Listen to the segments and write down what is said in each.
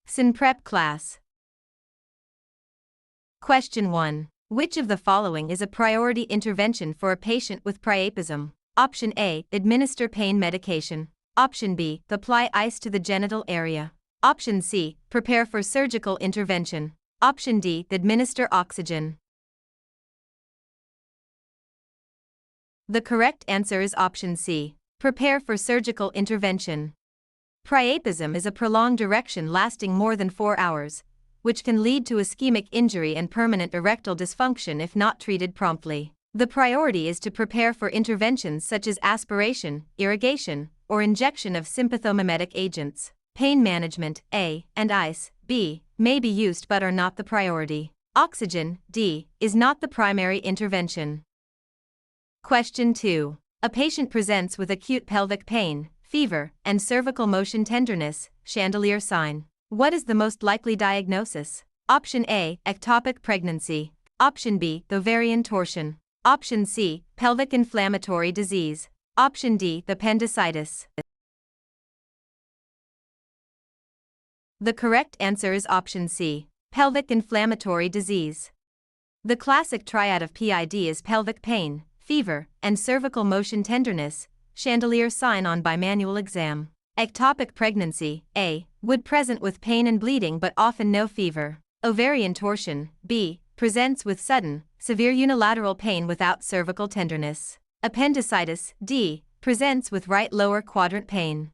CEN Prep Class. Question 1. Which of the following is a priority intervention for a patient with priapism? Option A. Administer pain medication. Option B. Apply ice to the genital area. Option C. Prepare for surgical intervention. Option D. Administer oxygen. The correct answer is option C. Prepare for surgical intervention. Priapism is a prolonged erection lasting more than 4 hours, which can lead to ischemic injury and permanent erectile dysfunction if not treated promptly. The priority is to prepare for interventions such as aspiration, irrigation, or injection of sympathomimetic agents. Pain management, A, and ice, B, may be used but are not the priority. Oxygen, D, is not the primary intervention. Question 2. A patient presents with acute pelvic pain, fever, and cervical motion tenderness, chandelier sign. What is the most likely diagnosis? Option A. Ectopic pregnancy. Option B. Ovarian torsion. Option C. Pelvic inflammatory disease. Option D. Appendicitis. The correct answer is option C. Pelvic inflammatory disease. The classic triad of PID is pelvic pain, fever, and cervical motion tenderness, chandelier sign on bimanual exam. Ectopic pregnancy, A, would present with pain and bleeding but often no fever. Ovarian torsion, B, presents with sudden, severe unilateral pain without cervical tenderness. Appendicitis, D, presents with right lower quadrant pain.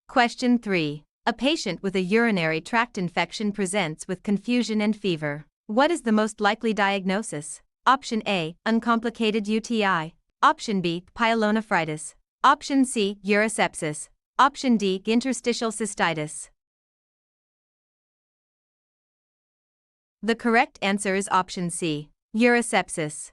Question 3. A patient with a urinary tract infection presents with confusion and fever. What is the most likely diagnosis? Option A. Uncomplicated UTI. Option B. Pyelonephritis. Option C. Urosepsis. Option D. Interstitial cystitis. The correct answer is option C. Urosepsis.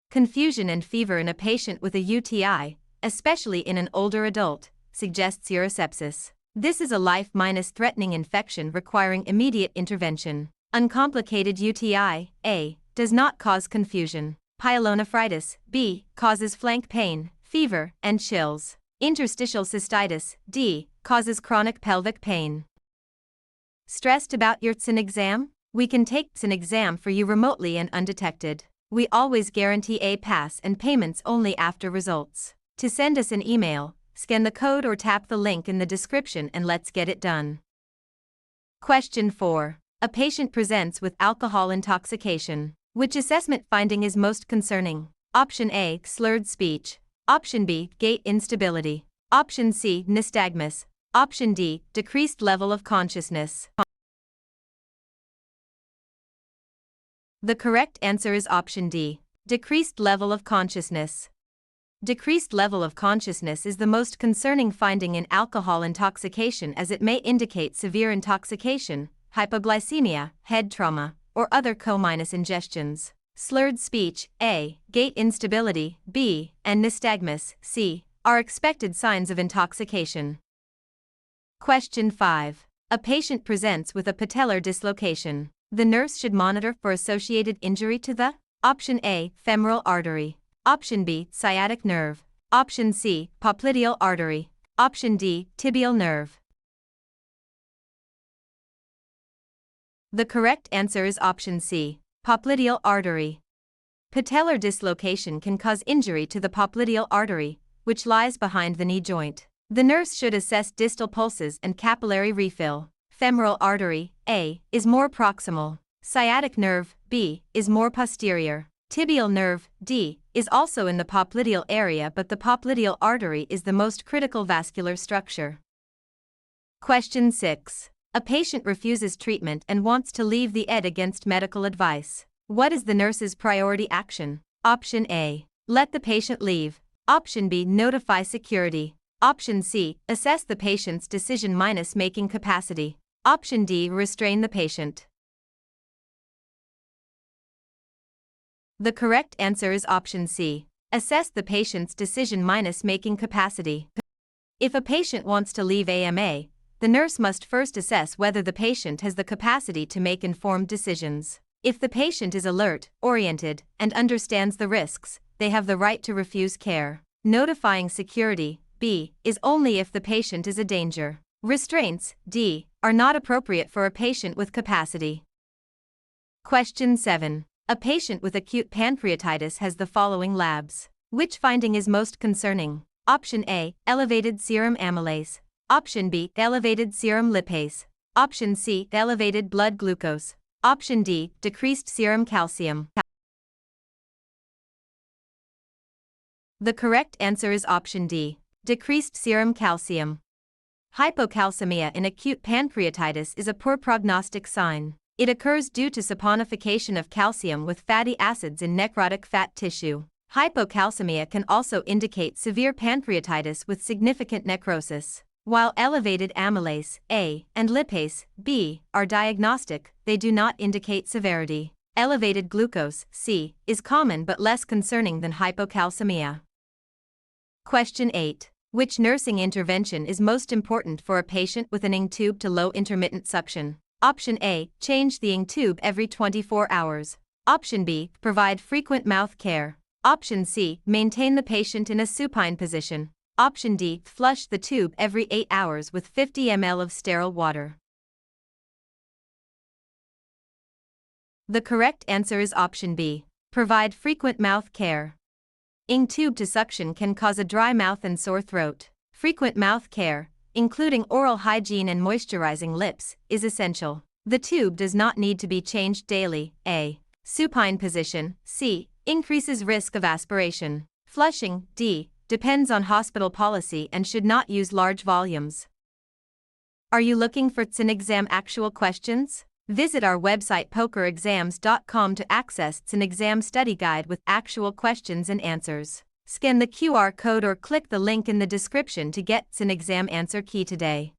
Confusion and fever in a patient with a UTI, especially in an older adult, suggests urosepsis. This is a life-threatening infection requiring immediate intervention. Uncomplicated UTI, A, does not cause confusion. Pyelonephritis, B, causes flank pain, fever, and chills. Interstitial cystitis, D, causes chronic pelvic pain. Stressed about your CEN exam? We can take CEN exam for you remotely and undetected. We always guarantee a pass and payments only after results. To send us an email, scan the code or tap the link in the description and let's get it done. Question 4. A patient presents with alcohol intoxication. Which assessment finding is most concerning? Option A. Slurred speech. Option B. Gait instability. Option C. Nystagmus. Option D. Decreased level of consciousness. The correct answer is option D. Decreased level of consciousness. Decreased level of consciousness is the most concerning finding in alcohol intoxication as it may indicate severe intoxication, hypoglycemia, head trauma, or other co-ingestions. Slurred speech, A, gait instability, B, and nystagmus, C, are expected signs of intoxication. Question 5. A patient presents with a patellar dislocation. The nurse should monitor for associated injury to the Option A, femoral artery. Option B, sciatic nerve. Option C, popliteal artery. Option D, tibial nerve. The correct answer is option C, popliteal artery. Patellar dislocation can cause injury to the popliteal artery, which lies behind the knee joint. The nurse should assess distal pulses and capillary refill. Femoral artery, A, is more proximal. Sciatic nerve, B, is more posterior. Tibial nerve, D, is also in the popliteal area but the popliteal artery is the most critical vascular structure. Question 6. A patient refuses treatment and wants to leave the ED against medical advice. What is the nurse's priority action? Option A. Let the patient leave. Option B. Notify security. Option C. Assess the patient's decision-making capacity. Option D. Restrain the patient. The correct answer is option C. Assess the patient's decision-making capacity. If a patient wants to leave AMA, the nurse must first assess whether the patient has the capacity to make informed decisions. If the patient is alert, oriented, and understands the risks, they have the right to refuse care. Notifying security, B, is only if the patient is a danger. Restraints, D, are not appropriate for a patient with capacity. Question 7. A patient with acute pancreatitis has the following labs. Which finding is most concerning? Option A, elevated serum amylase. Option B, elevated serum lipase. Option C, elevated blood glucose. Option D, decreased serum calcium. The correct answer is option D, decreased serum calcium. Hypocalcemia in acute pancreatitis is a poor prognostic sign. It occurs due to saponification of calcium with fatty acids in necrotic fat tissue. Hypocalcemia can also indicate severe pancreatitis with significant necrosis. While elevated amylase A and lipase B are diagnostic, they do not indicate severity. Elevated glucose C is common but less concerning than hypocalcemia. Question 8. Which nursing intervention is most important for a patient with an ING tube to low intermittent suction? Option A, change the ING tube every 24 hours. Option B, provide frequent mouth care. Option C, maintain the patient in a supine position. Option D, flush the tube every 8 hours with 50 ml of sterile water. The correct answer is option B, provide frequent mouth care. ING tube to suction can cause a dry mouth and sore throat. Frequent mouth care, including oral hygiene and moisturizing lips, is essential. The tube does not need to be changed daily. A. Supine position. C. Increases risk of aspiration. Flushing. D. Depends on hospital policy and should not use large volumes. Are you looking for CEN exam actual questions? Visit our website pokerexams.com to access CEN exam study guide with actual questions and answers. Scan the QR code or click the link in the description to get CEN exam answer key today.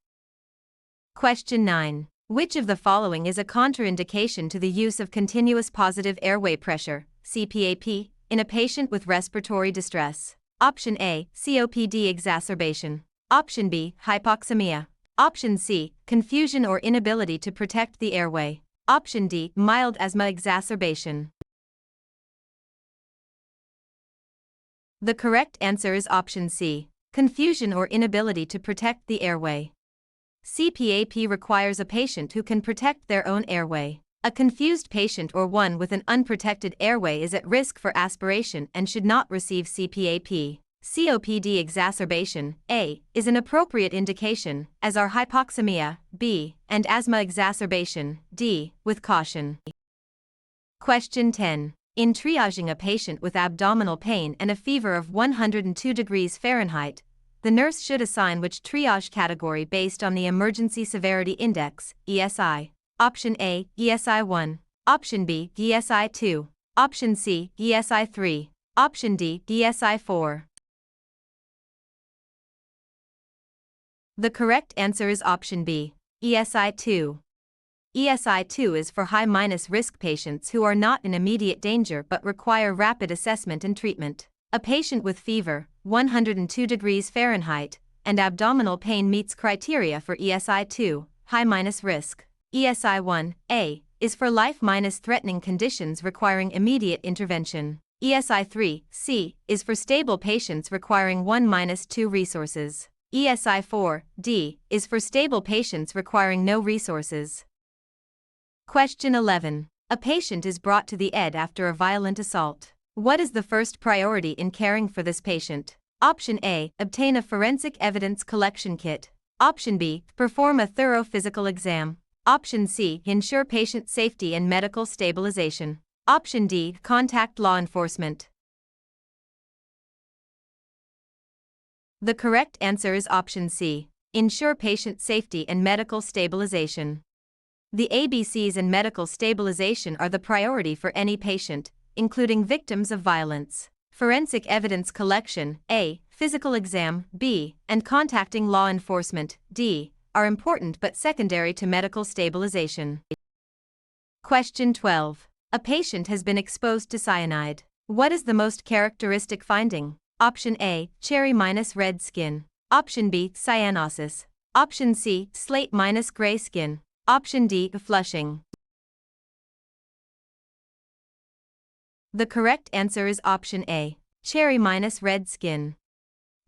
Question 9. Which of the following is a contraindication to the use of continuous positive airway pressure, CPAP, in a patient with respiratory distress? Option A, COPD exacerbation. Option B, hypoxemia. Option C, confusion or inability to protect the airway. Option D, mild asthma exacerbation. The correct answer is option C, confusion or inability to protect the airway. CPAP requires a patient who can protect their own airway. A confused patient or one with an unprotected airway is at risk for aspiration and should not receive CPAP. COPD exacerbation, A, is an appropriate indication, as are hypoxemia, B, and asthma exacerbation, D, with caution. Question 10. In triaging a patient with abdominal pain and a fever of 102 degrees Fahrenheit, the nurse should assign which triage category based on the Emergency Severity Index, ESI. Option A, ESI 1. Option B, ESI 2. Option C, ESI 3. Option D, ESI 4. The correct answer is option B, ESI 2. ESI 2 is for high-risk patients who are not in immediate danger but require rapid assessment and treatment. A patient with fever, 102 degrees Fahrenheit, and abdominal pain meets criteria for ESI 2, high-risk. ESI 1A is for life-threatening conditions requiring immediate intervention. ESI 3C is for stable patients requiring 1-2 resources. ESI 4D is for stable patients requiring no resources. Question 11. A patient is brought to the ED after a violent assault. What is the first priority in caring for this patient? Option A, obtain a forensic evidence collection kit. Option B, perform a thorough physical exam. Option C, ensure patient safety and medical stabilization. Option D, contact law enforcement. The correct answer is option C, ensure patient safety and medical stabilization. The ABCs in medical stabilization are the priority for any patient, including victims of violence. Forensic evidence collection, A, physical exam, B, and contacting law enforcement, D, are important but secondary to medical stabilization. Question 12. A patient has been exposed to cyanide. What is the most characteristic finding? Option A, cherry-red skin. Option B, cyanosis. Option C, slate-gray skin. Option D, flushing. The correct answer is option A, cherry-red skin.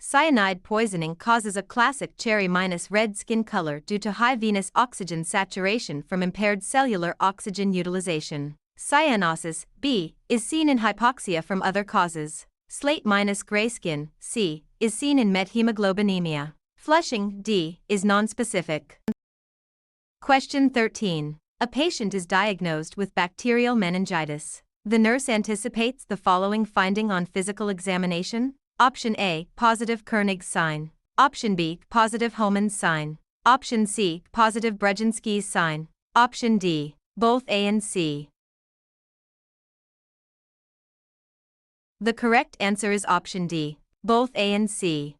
Cyanide poisoning causes a classic cherry-red skin color due to high venous oxygen saturation from impaired cellular oxygen utilization. Cyanosis, B, is seen in hypoxia from other causes. Slate-gray skin, C, is seen in methemoglobinemia. Flushing, D, is nonspecific. Question 13. A patient is diagnosed with bacterial meningitis. The nurse anticipates the following finding on physical examination. Option A, positive Kernig's sign. Option B, positive Hohmann's sign. Option C, positive Brudzinski's sign. Option D, both A and C. The correct answer is option D, both A and C.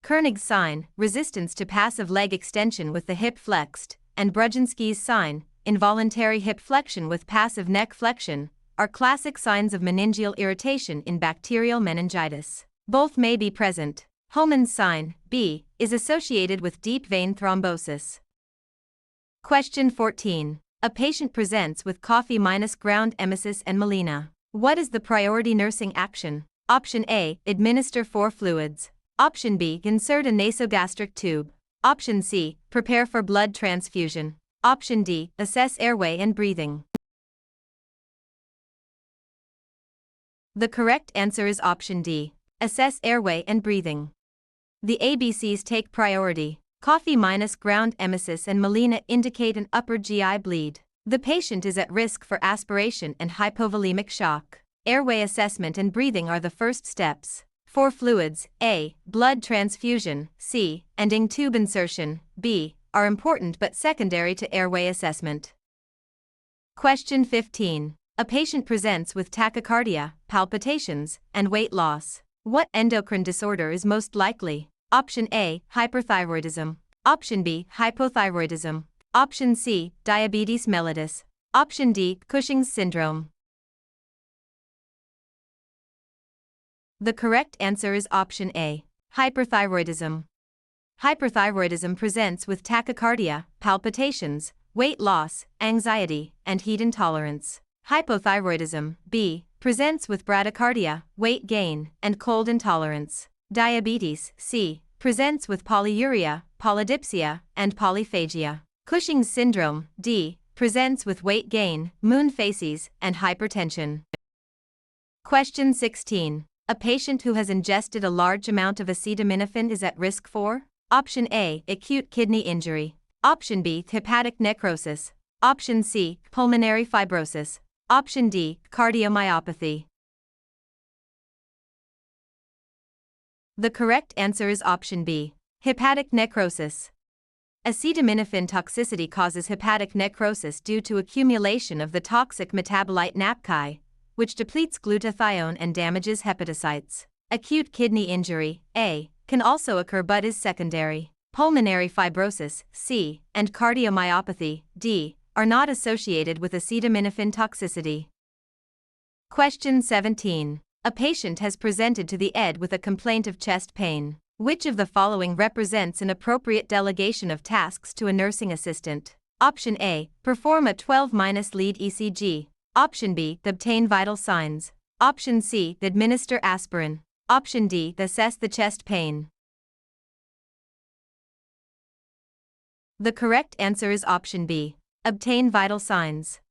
Kernig's sign, resistance to passive leg extension with the hip flexed, and Brudzinski's sign, involuntary hip flexion with passive neck flexion, are classic signs of meningeal irritation in bacterial meningitis. Both may be present. Hohmann's sign, B, is associated with deep vein thrombosis. Question 14. A patient presents with coffee-ground emesis and melena. What is the priority nursing action? Option A, administer 4 fluids. Option B, insert a nasogastric tube. Option C, prepare for blood transfusion. Option D, assess airway and breathing. The correct answer is option D, assess airway and breathing. The ABCs take priority. Coffee-ground emesis and melena indicate an upper GI bleed. The patient is at risk for aspiration and hypovolemic shock. Airway assessment and breathing are the first steps. 4 fluids, A, blood transfusion, C, and ing tube insertion, B, are important but secondary to airway assessment. Question 15. A patient presents with tachycardia, palpitations, and weight loss. What endocrine disorder is most likely? Option A, hyperthyroidism. Option B, hypothyroidism. Option C, diabetes mellitus. Option D, Cushing's syndrome. The correct answer is option A, hyperthyroidism. Hyperthyroidism presents with tachycardia, palpitations, weight loss, anxiety, and heat intolerance. Hypothyroidism, B, presents with bradycardia, weight gain, and cold intolerance. Diabetes, C, presents with polyuria, polydipsia, and polyphagia. Cushing's syndrome, D, presents with weight gain, moon phases, and hypertension. Question 16. A patient who has ingested a large amount of acetaminophen is at risk for? Option A, acute kidney injury. Option B, hepatic necrosis. Option C, pulmonary fibrosis. Option D, cardiomyopathy. The correct answer is option B, hepatic necrosis. Acetaminophen toxicity causes hepatic necrosis due to accumulation of the toxic metabolite NAPCI, which depletes glutathione and damages hepatocytes. Acute kidney injury, A, can also occur but is secondary. Pulmonary fibrosis, C, and cardiomyopathy, D, are not associated with acetaminophen toxicity. Question 17. A patient has presented to the ED with a complaint of chest pain. Which of the following represents an appropriate delegation of tasks to a nursing assistant? Option A, perform a 12-lead ECG. Option B, obtain vital signs. Option C, administer aspirin. Option D, assess the chest pain. The correct answer is option B, obtain vital signs.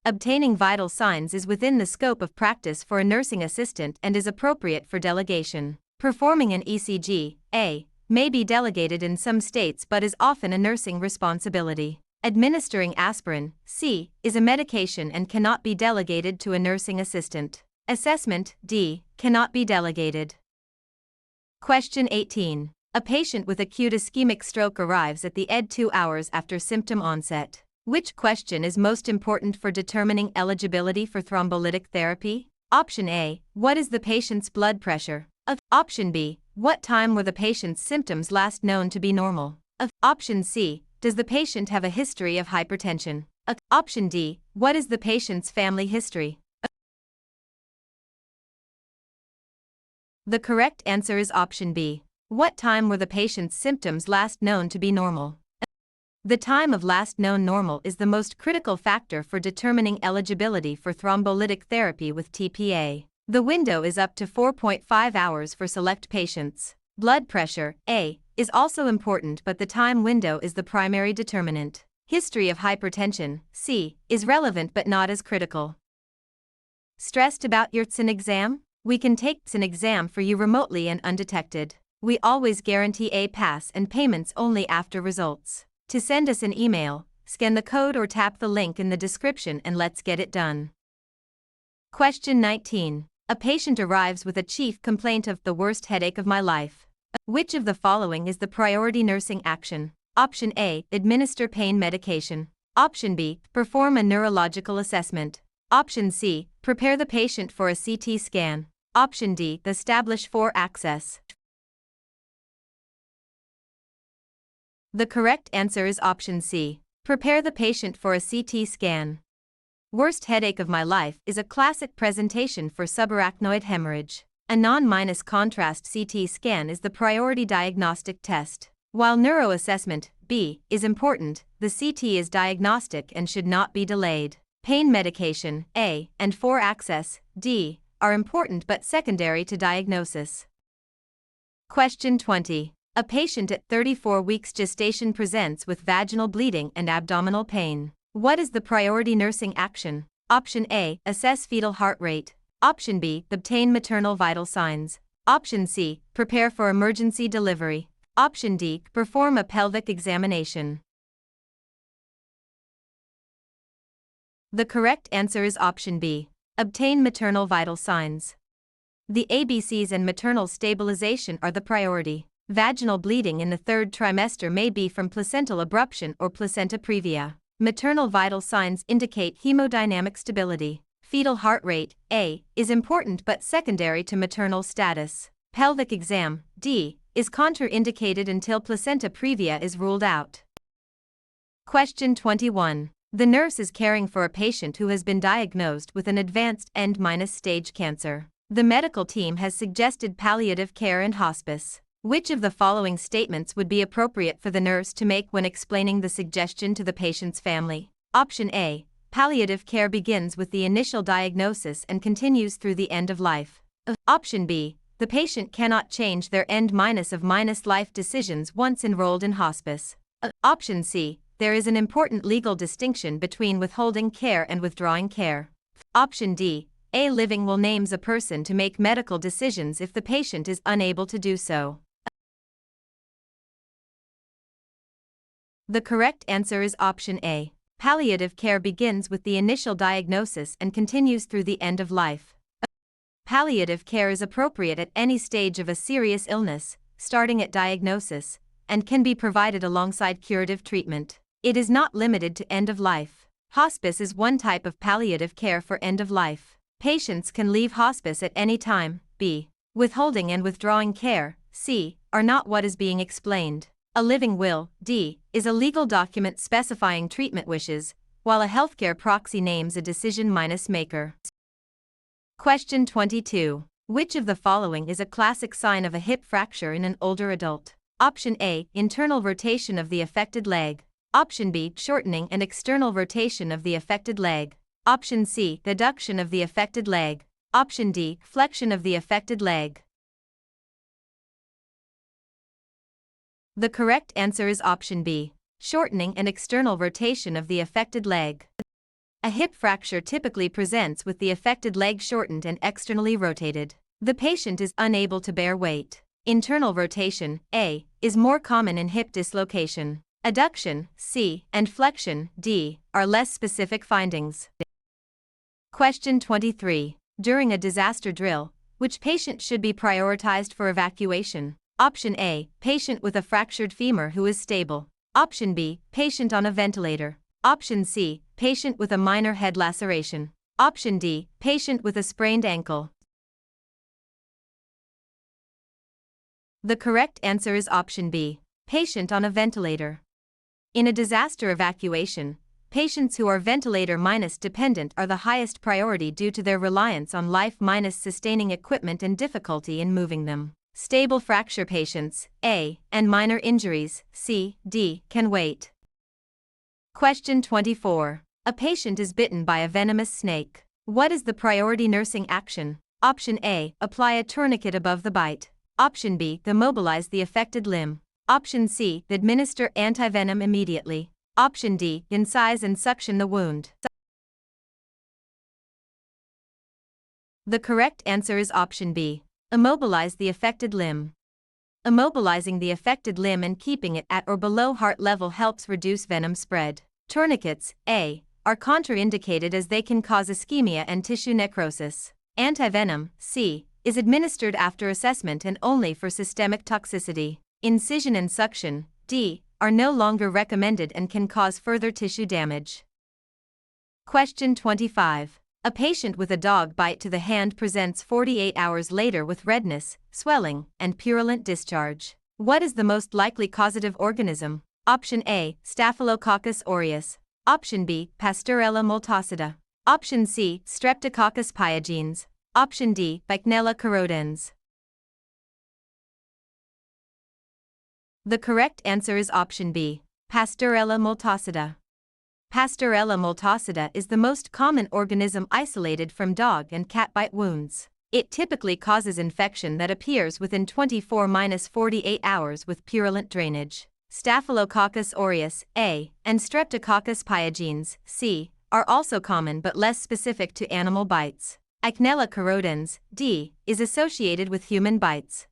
Obtaining vital signs is within the scope of practice for a nursing assistant and is appropriate for delegation. Performing an ECG, A, may be delegated in some states but is often a nursing responsibility. Administering aspirin, C, is a medication and cannot be delegated to a nursing assistant. Assessment, D, cannot be delegated. Question 18. A patient with acute ischemic stroke arrives at the ED 2 hours after symptom onset. Which question is most important for determining eligibility for thrombolytic therapy? Option A, what is the patient's blood pressure? Option B, what time were the patient's symptoms last known to be normal? Option C, does the patient have a history of hypertension? Option D, what is the patient's family history? The correct answer is option B. What time were the patient's symptoms last known to be normal? The time of last known normal is the most critical factor for determining eligibility for thrombolytic therapy with TPA. The window is up to 4.5 hours for select patients. Blood pressure, A, is also important, but the time window is the primary determinant. History of hypertension, C, is relevant but not as critical. Stressed about your CEN exam? We can take CEN exam for you remotely and undetected. We always guarantee a pass and payments only after results. To send us an email, scan the code or tap the link in the description and let's get it done. Question 19. A patient arrives with a chief complaint of the worst headache of my life. Which of the following is the priority nursing action? Option A, administer pain medication. Option B, perform a neurological assessment. Option C, prepare the patient for a CT scan. Option D, establish for access. The correct answer is option C, prepare the patient for a CT scan. Worst headache of my life is a classic presentation for subarachnoid hemorrhage. A non-contrast CT scan is the priority diagnostic test. While neuroassessment, B, is important, the CT is diagnostic and should not be delayed. Pain medication, A, and for access, D, are important but secondary to diagnosis. Question 20. A patient at 34 weeks gestation presents with vaginal bleeding and abdominal pain. What is the priority nursing action? Option A, assess fetal heart rate. Option B, obtain maternal vital signs. Option C, prepare for emergency delivery. Option D, perform a pelvic examination. The correct answer is option B, obtain maternal vital signs. The ABCs and maternal stabilization are the priority. Vaginal bleeding in the third trimester may be from placental abruption or placenta previa. Maternal vital signs indicate hemodynamic stability. Fetal heart rate, A, is important but secondary to maternal status. Pelvic exam, D, is contraindicated until placenta previa is ruled out. Question 21. The nurse is caring for a patient who has been diagnosed with an advanced end-stage cancer. The medical team has suggested palliative care and hospice. Which of the following statements would be appropriate for the nurse to make when explaining the suggestion to the patient's family? Option A, palliative care begins with the initial diagnosis and continues through the end of life. Option B, the patient cannot change their end-of-life decisions once enrolled in hospice. Option C, there is an important legal distinction between withholding care and withdrawing care. Option D, a living will names a person to make medical decisions if the patient is unable to do so. The correct answer is option A. Palliative care begins with the initial diagnosis and continues through the end of life. Palliative care is appropriate at any stage of a serious illness, starting at diagnosis, and can be provided alongside curative treatment. It is not limited to end of life. Hospice is one type of palliative care for end of life. Patients can leave hospice at any time. B. Withholding and withdrawing care, C, are not what is being explained. A living will, D, is a legal document specifying treatment wishes, while a healthcare proxy names a decision-maker. Question 22. Which of the following is a classic sign of a hip fracture in an older adult? Option A, internal rotation of the affected leg. Option B, shortening and external rotation of the affected leg. Option C, adduction of the affected leg. Option D, flexion of the affected leg. The correct answer is option B, shortening and external rotation of the affected leg. A hip fracture typically presents with the affected leg shortened and externally rotated. The patient is unable to bear weight. Internal rotation, A, is more common in hip dislocation. Adduction, C, and flexion, D, are less specific findings. Question 23. During a disaster drill, which patient should be prioritized for evacuation? Option A, patient with a fractured femur who is stable. Option B, patient on a ventilator. Option C, patient with a minor head laceration. Option D, patient with a sprained ankle. The correct answer is option B, patient on a ventilator. In a disaster evacuation, patients who are ventilator-dependent are the highest priority due to their reliance on life-sustaining equipment and difficulty in moving them. Stable fracture patients, A, and minor injuries, C, D, can wait. Question 24. A patient is bitten by a venomous snake. What is the priority nursing action? Option A, apply a tourniquet above the bite. Option B, immobilize the affected limb. Option C, administer antivenom immediately. Option D, incise and suction the wound. The correct answer is option B, immobilize the affected limb. Immobilizing the affected limb and keeping it at or below heart level helps reduce venom spread. Tourniquets, A, are contraindicated as they can cause ischemia and tissue necrosis. Antivenom, C, is administered after assessment and only for systemic toxicity. Incision and suction, D, are no longer recommended and can cause further tissue damage. Question 25. A patient with a dog bite to the hand presents 48 hours later with redness, swelling, and purulent discharge. What is the most likely causative organism? Option A, Staphylococcus aureus. Option B, Pasteurella multocida. Option C, Streptococcus pyogenes. Option D, Bichnella corrodens. The correct answer is option B, Pasteurella multocida. Pasteurella multocida is the most common organism isolated from dog and cat bite wounds. It typically causes infection that appears within 24–48 hours with purulent drainage. Staphylococcus aureus, A, and Streptococcus pyogenes, C, are also common but less specific to animal bites. Bichnella corrodens, D, is associated with human bites.